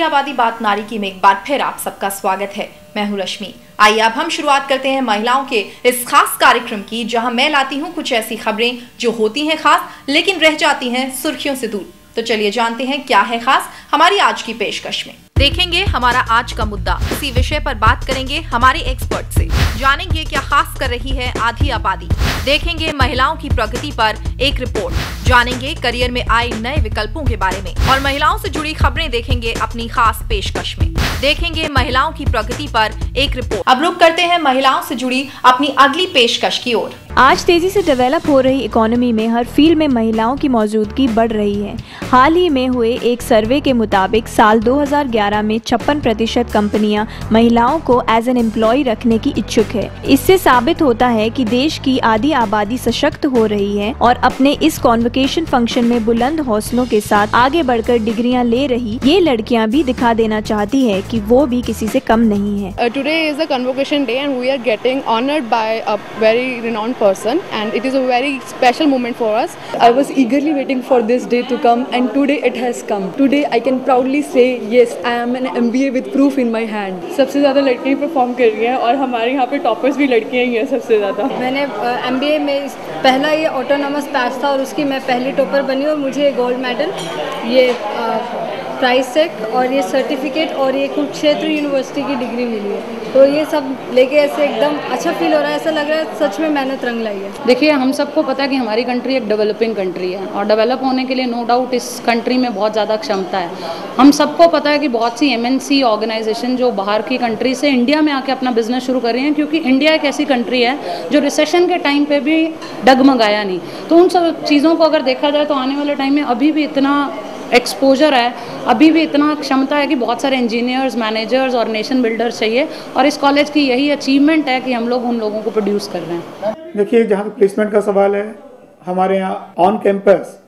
आधी आबादी बात नारी की में एक बार फिर आप सबका स्वागत है। मैं हूं रश्मि। आइए अब हम शुरुआत करते हैं महिलाओं के इस खास कार्यक्रम की, जहां मैं लाती हूं कुछ ऐसी खबरें जो होती हैं खास लेकिन रह जाती हैं सुर्खियों से दूर। तो चलिए जानते हैं क्या है खास हमारी आज की पेशकश में। देखेंगे हमारा आज का मुद्दा, इसी विषय पर बात करेंगे हमारे एक्सपर्ट से, जानेंगे क्या खास कर रही है आधी आबादी, देखेंगे महिलाओं की प्रगति पर एक रिपोर्ट, जानेंगे करियर में आए नए विकल्पों के बारे में और महिलाओं से जुड़ी खबरें देखेंगे अपनी खास पेशकश में। देखेंगे महिलाओं की प्रगति पर एक रिपोर्ट। अब रुक करते हैं महिलाओं से जुड़ी अपनी अगली पेशकश की ओर। आज तेजी से डेवलप हो रही इकोनॉमी में हर फील्ड में महिलाओं की मौजूदगी बढ़ रही है। हाल ही में हुए एक सर्वे के मुताबिक साल 2011 में 56% कंपनियां महिलाओं को एज एन एम्प्लॉय रखने की इच्छुक है। इससे साबित होता है कि देश की आधी आबादी सशक्त हो रही है और अपने इस कॉन्वोकेशन फंक्शन में बुलंद हौसलों के साथ आगे बढ़कर डिग्रियां ले रही ये लड़कियां भी दिखा देना चाहती है कि वो भी किसी से कम नहीं है। Today is the convocation day and we are getting honored by a very renowned person and it is a very special moment for us. I was eagerly waiting for this day to come and today it has come. Today I can proudly say yes, I am an MBA with proof in my hand. सबसे ज़्यादा लड़कियाँ perform कर रही हैं और हमारे यहाँ पे टॉपर्स भी लड़कियाँ ही हैं सबसे ज़्यादा। मैंने MBA में पहला ये ऑटोनॉमस बैच था और उसकी मैं पहली टॉपर बनी और मुझे गोल्ड मेडल, ये प्राइज सेट और ये सर्टिफिकेट और ये कुरुक्षेत्र यूनिवर्सिटी की डिग्री मिली है। तो ये सब लेके ऐसे एकदम अच्छा फील हो रहा है, ऐसा लग रहा है सच में मेहनत रंग लाई है। देखिए, हम सबको पता है कि हमारी कंट्री एक डेवलपिंग कंट्री है और डेवलप होने के लिए नो डाउट इस कंट्री में बहुत ज़्यादा क्षमता है। हम सबको पता है कि बहुत सी MNC ऑर्गेनाइजेशन जो बाहर की कंट्री से इंडिया में आके अपना बिजनेस शुरू कर रही हैं, क्योंकि इंडिया एक ऐसी कंट्री है जो रिसेशन के टाइम पे भी डगमगाया नहीं। तो उन सब चीज़ों को अगर देखा जाए तो आने वाले टाइम में अभी भी इतना एक्सपोजर है, अभी भी इतना क्षमता है कि बहुत सारे इंजीनियर्स, मैनेजर्स और नेशन बिल्डर्स चाहिए और इस कॉलेज की यही अचीवमेंट है कि हम लोग उन लोगों को प्रोड्यूस कर रहे हैं। देखिए, जहाँ तक प्लेसमेंट का सवाल है, हमारे यहाँ ऑन कैंपस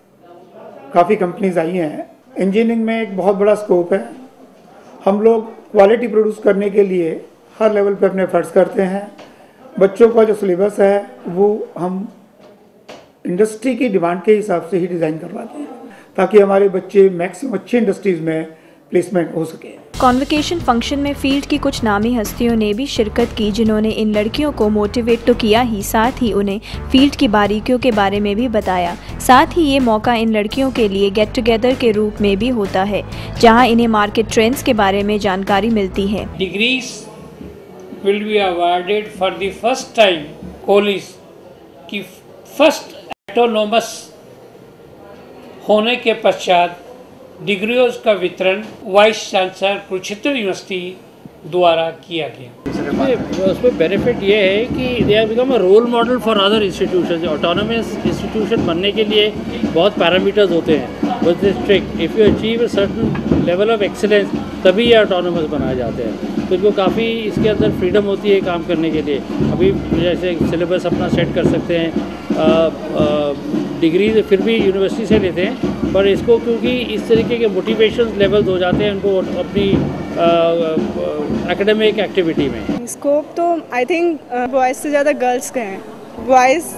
काफ़ी कंपनीज आई हैं। इंजीनियरिंग में एक बहुत बड़ा स्कोप है। हम लोग क्वालिटी प्रोड्यूस करने के लिए हर लेवल पे अपने एफर्ट्स करते हैं। बच्चों का जो सिलेबस है वो हम इंडस्ट्री की डिमांड के हिसाब से ही डिज़ाइन करवाते हैं ताकि हमारे बच्चे मैक्सिमम अच्छी इंडस्ट्रीज में प्लेसमेंट हो सके। कॉन्वोकेशन फंक्शन में फील्ड की कुछ नामी हस्तियों ने भी शिरकत की, जिन्होंने इन लड़कियों को मोटिवेट तो किया ही, साथ ही उन्हें फील्ड की बारीकियों के बारे में भी बताया। साथ ही ये मौका इन लड़कियों के लिए गेट टुगेदर के रूप में भी होता है, जहां इन्हें मार्केट ट्रेंड्स के बारे में जानकारी मिलती है। Degrees will be awarded for the first time college की फर्स्ट ऑटोनॉमस होने के पश्चात डिग्रियों का वितरण वाइस चांसलर कुरुक्षेत्र यूनिवर्सिटी द्वारा किया गया। उसमें बेनिफिट ये है कि they have become a role model for other institution. Autonomous institution बनने के लिए बहुत पैरामीटर्स होते हैं, with strict if you achieve a certain level of excellence तभी ये ऑटोनोमस बनाए जाते हैं। तो इनको काफ़ी इसके अंदर फ्रीडम होती है काम करने के लिए। अभी जैसे सिलेबस अपना सेट कर सकते हैं, डिग्री फिर भी यूनिवर्सिटी से लेते हैं, पर इसको क्योंकि इस तरीके के मोटिवेशन लेवल्स हो जाते हैं उनको अपनी एकेडमिक एक्टिविटी में। स्कोप तो आई थिंक बॉयज़ से ज़्यादा गर्ल्स के हैं। बॉयज़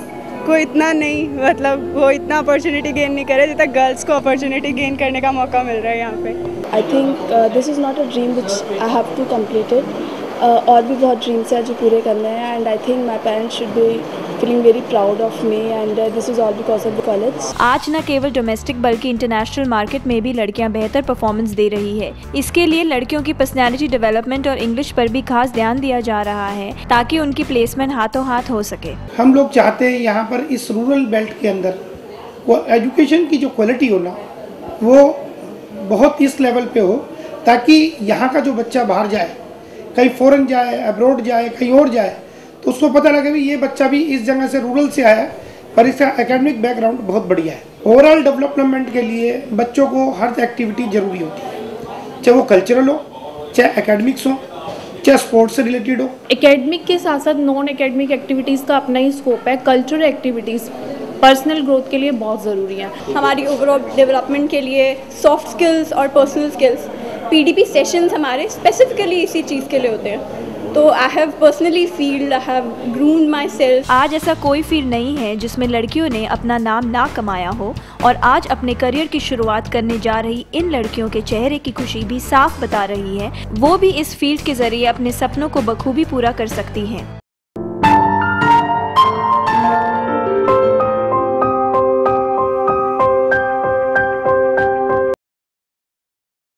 को इतना नहीं, मतलब वो इतना अपॉर्चुनिटी गेन नहीं करे जितना गर्ल्स को अपॉर्चुनिटी गेन करने का मौका मिल रहा है यहाँ पे। I think this is not a dream which I have to complete it. और भी बहुत ड्रीम्स हैं जो पूरे करने हैं and I think my parents should be feeling very proud of me and this is all because of the college. आज न केवल डोमेस्टिक बल्कि इंटरनेशनल मार्केट में भी लड़कियां बेहतर परफॉर्मेंस दे रही है। इसके लिए लड़कियों की पर्सनैलिटी डेवलपमेंट और इंग्लिश पर भी खास ध्यान दिया जा रहा है ताकि उनकी प्लेसमेंट हाथों हाथ हो सके। हम लोग चाहते हैं यहाँ पर इस रूरल बेल्ट के अंदर वो एजुकेशन की जो क्वालिटी हो ना वो बहुत इस लेवल पे हो ताकि यहाँ का जो बच्चा बाहर जाए, कहीं फॉरेन जाए, अब्रॉड जाए, कहीं और जाए, तो उसको पता लगे भी ये बच्चा भी इस जगह से रूरल से आया है पर इसका एकेडमिक बैकग्राउंड बहुत बढ़िया है। ओवरऑल डेवलपमेंट के लिए बच्चों को हर एक्टिविटी जरूरी होती है, चाहे वो कल्चरल हो, चाहे एकेडमिक्स हो, चाहे स्पोर्ट्स से रिलेटेड हो। एकेडमिक के साथ साथ नॉन एकेडमिक एक्टिविटीज़ का अपना ही स्कोप है। कल्चरल एक्टिविटीज़ पर्सनल ग्रोथ के लिए बहुत ज़रूरी है। हमारी ओवरऑल डेवलपमेंट के लिए सॉफ्ट स्किल्स और पर्सनल स्किल्स, PDP सेशंस हमारे स्पेसिफिकली इसी चीज़ के लिए होते हैं। तो I have personally field, I have groomed my self. आज ऐसा कोई फील्ड नहीं है जिसमें लड़कियों ने अपना नाम ना कमाया हो, और आज अपने करियर की शुरुआत करने जा रही इन लड़कियों के चेहरे की खुशी भी साफ बता रही है वो भी इस फील्ड के जरिए अपने सपनों को बखूबी पूरा कर सकती हैं।